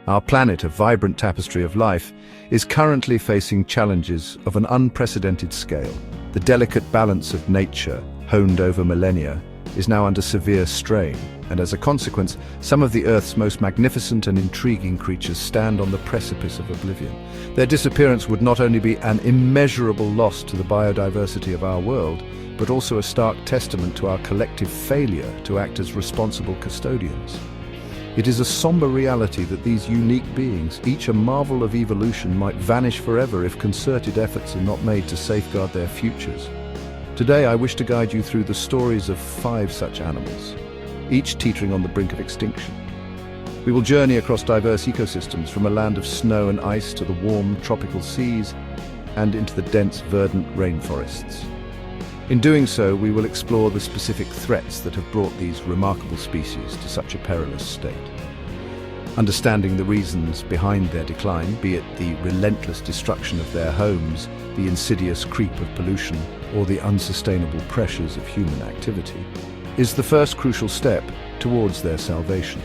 Our planet, a vibrant tapestry of life, is currently facing challenges of an unprecedented scale. The delicate balance of nature, honed over millennia, is now under severe strain, and as a consequence, some of the Earth's most magnificent and intriguing creatures stand on the precipice of oblivion. Their disappearance would not only be an immeasurable loss to the biodiversity of our world, but also a stark testament to our collective failure to act as responsible custodians. It is a somber reality that these unique beings, each a marvel of evolution, might vanish forever if concerted efforts are not made to safeguard their futures. Today, I wish to guide you through the stories of 5 such animals, each teetering on the brink of extinction. We will journey across diverse ecosystems, from a land of snow and ice to the warm tropical seas and into the dense verdant rainforests. In doing so, we will explore the specific threats that have brought these remarkable species to such a perilous state. Understanding the reasons behind their decline, be it the relentless destruction of their homes, the insidious creep of pollution, or the unsustainable pressures of human activity, is the first crucial step towards their salvation.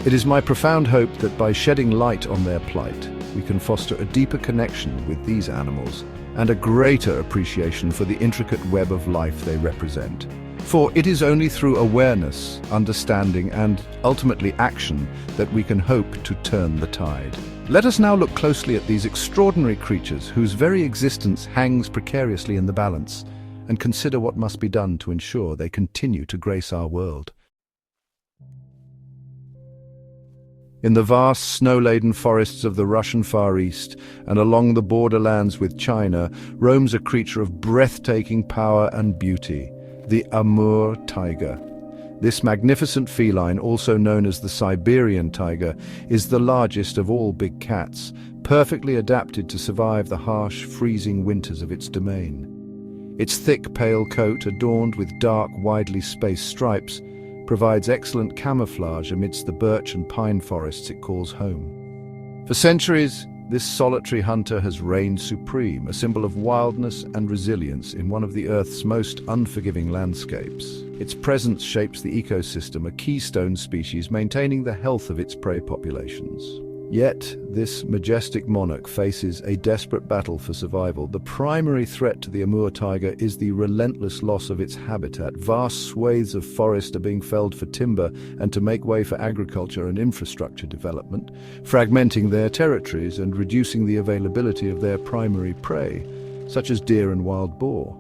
It is my profound hope that by shedding light on their plight, we can foster a deeper connection with these animals and a greater appreciation for the intricate web of life they represent. For it is only through awareness, understanding, and ultimately action that we can hope to turn the tide. Let us now look closely at these extraordinary creatures whose very existence hangs precariously in the balance, and consider what must be done to ensure they continue to grace our world. In the vast snow-laden forests of the Russian Far East and along the borderlands with China roams a creature of breathtaking power and beauty, the Amur tiger. This magnificent feline, also known as the Siberian tiger, is the largest of all big cats, perfectly adapted to survive the harsh, freezing winters of its domain. Its thick, pale coat, adorned with dark, widely spaced stripes, provides excellent camouflage amidst the birch and pine forests it calls home. For centuries, this solitary hunter has reigned supreme, a symbol of wildness and resilience in one of the Earth's most unforgiving landscapes. Its presence shapes the ecosystem, a keystone species maintaining the health of its prey populations. Yet, this majestic monarch faces a desperate battle for survival. The primary threat to the Amur tiger is the relentless loss of its habitat. Vast swathes of forest are being felled for timber and to make way for agriculture and infrastructure development, fragmenting their territories and reducing the availability of their primary prey, such as deer and wild boar.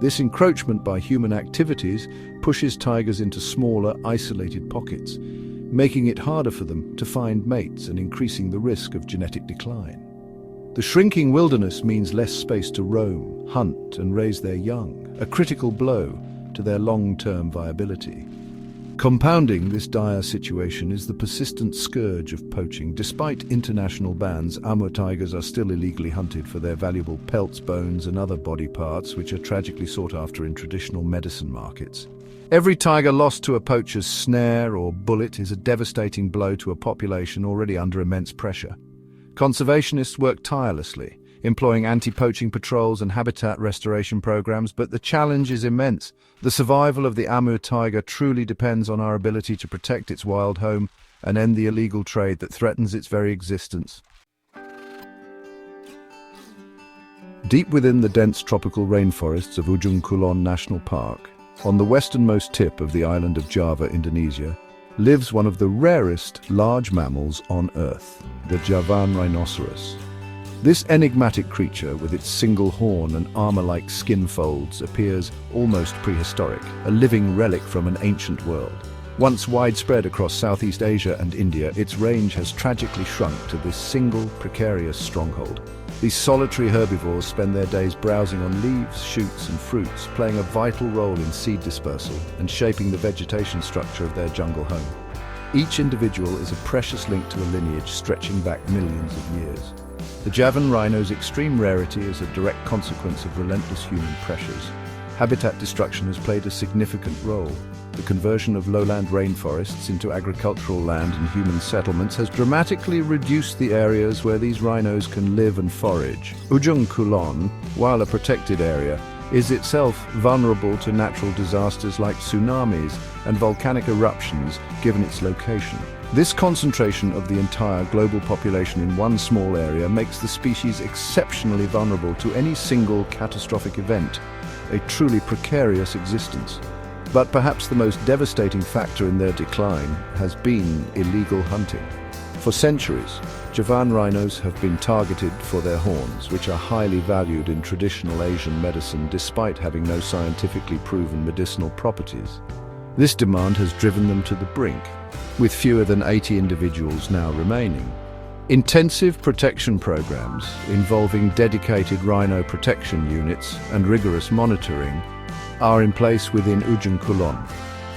This encroachment by human activities pushes tigers into smaller, isolated pockets, making it harder for them to find mates and increasing the risk of genetic decline. The shrinking wilderness means less space to roam, hunt, and raise their young, a critical blow to their long-term viability. Compounding this dire situation is the persistent scourge of poaching. Despite international bans, Amur tigers are still illegally hunted for their valuable pelts, bones, and other body parts, which are tragically sought after in traditional medicine markets. Every tiger lost to a poacher's snare or bullet is a devastating blow to a population already under immense pressure. Conservationists work tirelessly, employing anti-poaching patrols and habitat restoration programs, but the challenge is immense. The survival of the Amur tiger truly depends on our ability to protect its wild home and end the illegal trade that threatens its very existence. Deep within the dense tropical rainforests of Ujung Kulon National Park, on the westernmost tip of the island of Java, Indonesia, lives one of the rarest large mammals on Earth, the Javan rhinoceros. This enigmatic creature, with its single horn and armor-like skin folds, appears almost prehistoric, a living relic from an ancient world. Once widespread across Southeast Asia and India, its range has tragically shrunk to this single, precarious stronghold. These solitary herbivores spend their days browsing on leaves, shoots, and fruits, playing a vital role in seed dispersal and shaping the vegetation structure of their jungle home. Each individual is a precious link to a lineage stretching back millions of years. The Javan rhino's extreme rarity is a direct consequence of relentless human pressures. Habitat destruction has played a significant role. The conversion of lowland rainforests into agricultural land and human settlements has dramatically reduced the areas where these rhinos can live and forage. Ujung Kulon, while a protected area, is itself vulnerable to natural disasters like tsunamis and volcanic eruptions given its location. This concentration of the entire global population in one small area makes the species exceptionally vulnerable to any single catastrophic event, a truly precarious existence. But perhaps the most devastating factor in their decline has been illegal hunting. For centuries, Javan rhinos have been targeted for their horns, which are highly valued in traditional Asian medicine despite having no scientifically proven medicinal properties. This demand has driven them to the brink, with fewer than 80 individuals now remaining. Intensive protection programs involving dedicated rhino protection units and rigorous monitoring are in place within Ujung Kulon.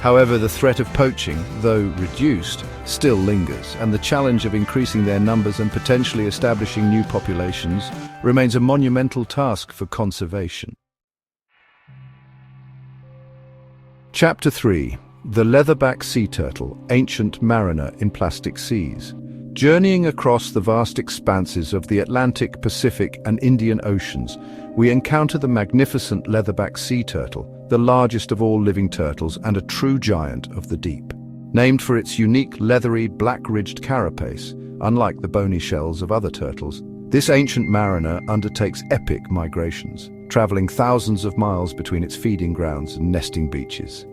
However, the threat of poaching, though reduced, still lingers, and the challenge of increasing their numbers and potentially establishing new populations remains a monumental task for conservation. Chapter 3. The leatherback sea turtle, ancient mariner in plastic seas. Journeying across the vast expanses of the Atlantic, Pacific, and Indian Oceans, we encounter the magnificent leatherback sea turtle, the largest of all living turtles and a true giant of the deep. Named for its unique leathery black-ridged carapace, unlike the bony shells of other turtles, this ancient mariner undertakes epic migrations, traveling thousands of miles between its feeding grounds and nesting beaches.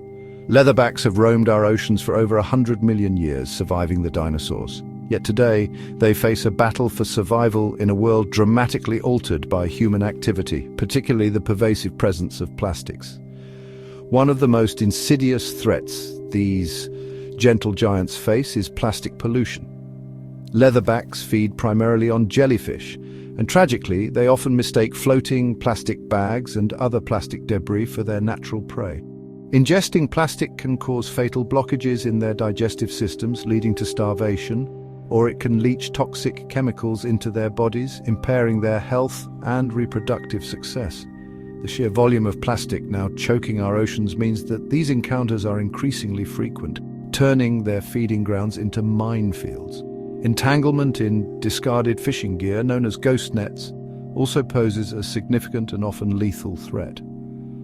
Leatherbacks have roamed our oceans for over 100 million years, surviving the dinosaurs. Yet today, they face a battle for survival in a world dramatically altered by human activity, particularly the pervasive presence of plastics. One of the most insidious threats these gentle giants face is plastic pollution. Leatherbacks feed primarily on jellyfish, and tragically, they often mistake floating plastic bags and other plastic debris for their natural prey. Ingesting plastic can cause fatal blockages in their digestive systems, leading to starvation, or it can leach toxic chemicals into their bodies, impairing their health and reproductive success. The sheer volume of plastic now choking our oceans means that these encounters are increasingly frequent, turning their feeding grounds into minefields. Entanglement in discarded fishing gear, known as ghost nets, also poses a significant and often lethal threat.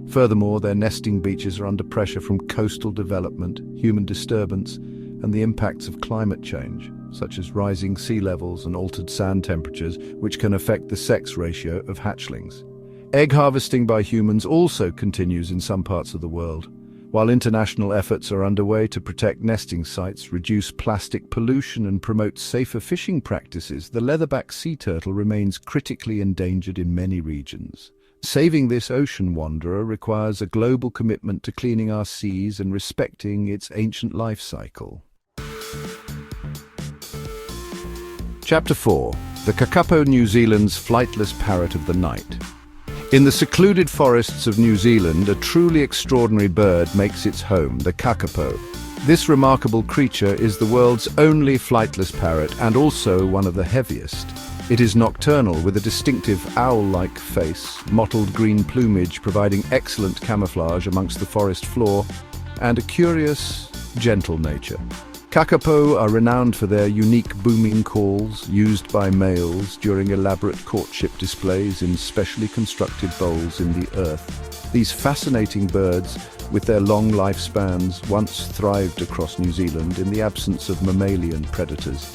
Furthermore, their nesting beaches are under pressure from coastal development, human disturbance, and the impacts of climate change, such as rising sea levels and altered sand temperatures, which can affect the sex ratio of hatchlings. Egg harvesting by humans also continues in some parts of the world. While international efforts are underway to protect nesting sites, reduce plastic pollution, and promote safer fishing practices, the leatherback sea turtle remains critically endangered in many regions. Saving this ocean wanderer requires a global commitment to cleaning our seas and respecting its ancient life cycle. Chapter 4. The kakapo, New Zealand's flightless parrot of the night. In the secluded forests of New Zealand, a truly extraordinary bird makes its home, the kakapo. This remarkable creature is the world's only flightless parrot and also one of the heaviest. It is nocturnal with a distinctive owl-like face, mottled green plumage providing excellent camouflage amongst the forest floor, and a curious, gentle nature. Kakapo are renowned for their unique booming calls used by males during elaborate courtship displays in specially constructed bowls in the earth. These fascinating birds, with their long lifespans, once thrived across New Zealand in the absence of mammalian predators.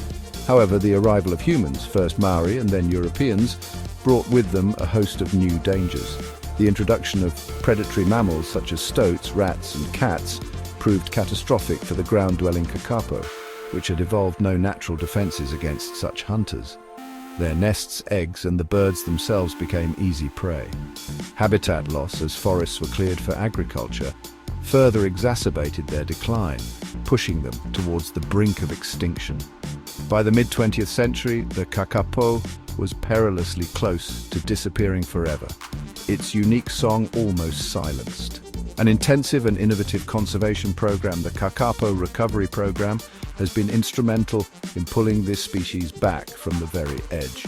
However, the arrival of humans, first Maori and then Europeans, brought with them a host of new dangers. The introduction of predatory mammals such as stoats, rats, and cats proved catastrophic for the ground-dwelling kakapo, which had evolved no natural defenses against such hunters. Their nests, eggs, and the birds themselves became easy prey. Habitat loss, as forests were cleared for agriculture, further exacerbated their decline, pushing them towards the brink of extinction. By the mid-20th century, the kakapo was perilously close to disappearing forever, its unique song almost silenced. An intensive and innovative conservation program, the Kakapo Recovery Program, has been instrumental in pulling this species back from the very edge.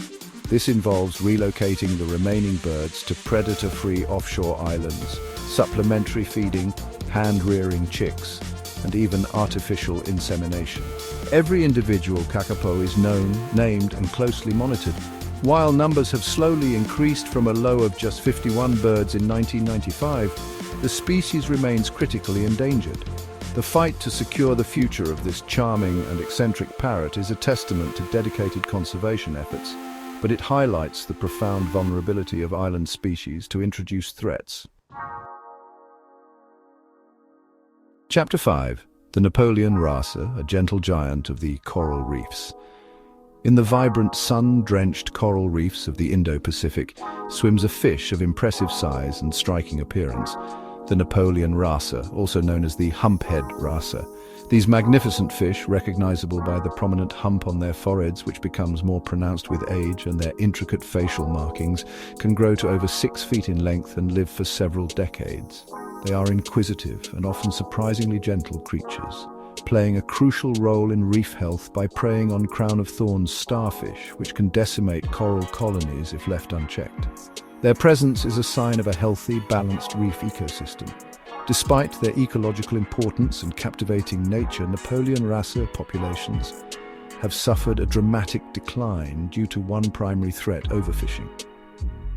This involves relocating the remaining birds to predator-free offshore islands, supplementary feeding, hand-rearing chicks, and even artificial insemination. Every individual kakapo is known, named, and closely monitored, While numbers have slowly increased from a low of just 51 birds in 1995, the species remains critically endangered. The fight to secure the future of this charming and eccentric parrot is a testament to dedicated conservation efforts, but it highlights the profound vulnerability of island species to introduced threats. Chapter 5. The Napoleon wrasse, a gentle giant of the coral reefs. In the vibrant, sun-drenched coral reefs of the Indo-Pacific swims a fish of impressive size and striking appearance, the Napoleon wrasse, also known as the humphead wrasse. These magnificent fish, recognizable by the prominent hump on their foreheads, which becomes more pronounced with age, and their intricate facial markings, can grow to over 6 feet in length and live for several decades. They are inquisitive and often surprisingly gentle creatures, playing a crucial role in reef health by preying on crown-of-thorns starfish, which can decimate coral colonies if left unchecked. Their presence is a sign of a healthy, balanced reef ecosystem. Despite their ecological importance and captivating nature, Napoleon wrasse populations have suffered a dramatic decline due to one primary threat: overfishing.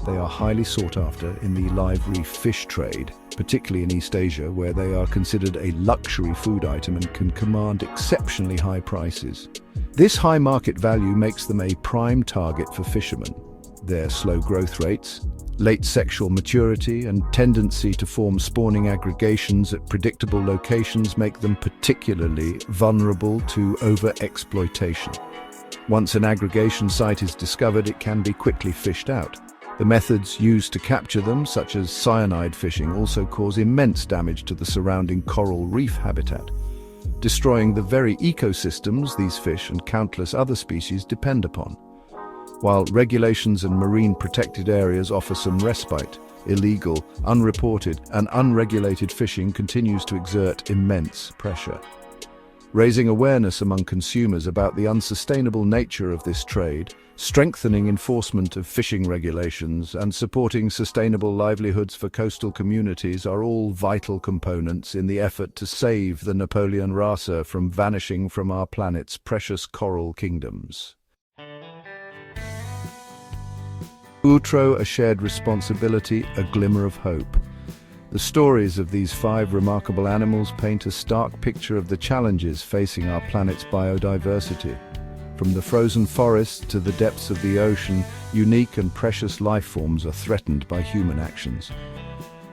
They are highly sought after in the live reef fish trade, particularly in East Asia, where they are considered a luxury food item and can command exceptionally high prices. This high market value makes them a prime target for fishermen. Their slow growth rates, late sexual maturity, and tendency to form spawning aggregations at predictable locations make them particularly vulnerable to overexploitation. Once an aggregation site is discovered, it can be quickly fished out. The methods used to capture them, such as cyanide fishing, also cause immense damage to the surrounding coral reef habitat, destroying the very ecosystems these fish and countless other species depend upon. While regulations and marine protected areas offer some respite, illegal, unreported, and unregulated fishing continues to exert immense pressure. Raising awareness among consumers about the unsustainable nature of this trade, strengthening enforcement of fishing regulations, and supporting sustainable livelihoods for coastal communities are all vital components in the effort to save the Napoleon wrasse from vanishing from our planet's precious coral kingdoms. Outro, a shared responsibility, a glimmer of hope. The stories of these 5 remarkable animals paint a stark picture of the challenges facing our planet's biodiversity. From the frozen forests to the depths of the ocean, unique and precious life forms are threatened by human actions.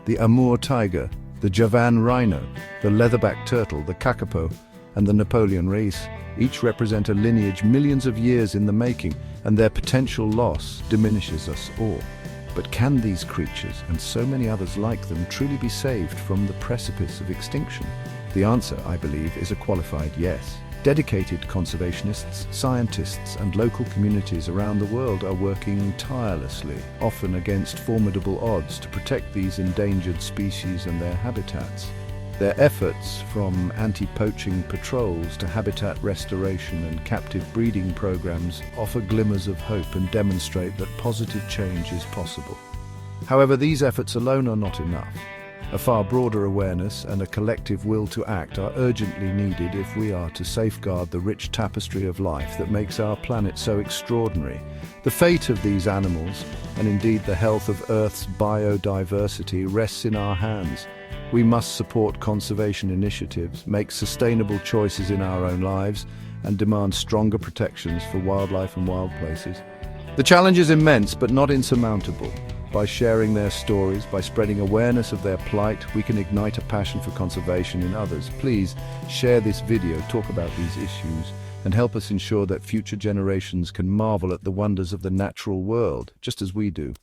The Amur tiger, the Javan rhino, the leatherback turtle, the kakapo, and the Napoleon wrasse each represent a lineage millions of years in the making, and their potential loss diminishes us all. But can these creatures, and so many others like them, truly be saved from the precipice of extinction? The answer, I believe, is a qualified yes. Dedicated conservationists, scientists, and local communities around the world are working tirelessly, often against formidable odds, to protect these endangered species and their habitats. Their efforts, from anti-poaching patrols to habitat restoration and captive breeding programs, offer glimmers of hope and demonstrate that positive change is possible. However, these efforts alone are not enough. A far broader awareness and a collective will to act are urgently needed if we are to safeguard the rich tapestry of life that makes our planet so extraordinary. The fate of these animals, and indeed the health of Earth's biodiversity, rests in our hands. We must support conservation initiatives, make sustainable choices in our own lives, and demand stronger protections for wildlife and wild places. The challenge is immense, but not insurmountable. By sharing their stories, by spreading awareness of their plight, we can ignite a passion for conservation in others. Please share this video, talk about these issues, and help us ensure that future generations can marvel at the wonders of the natural world, just as we do.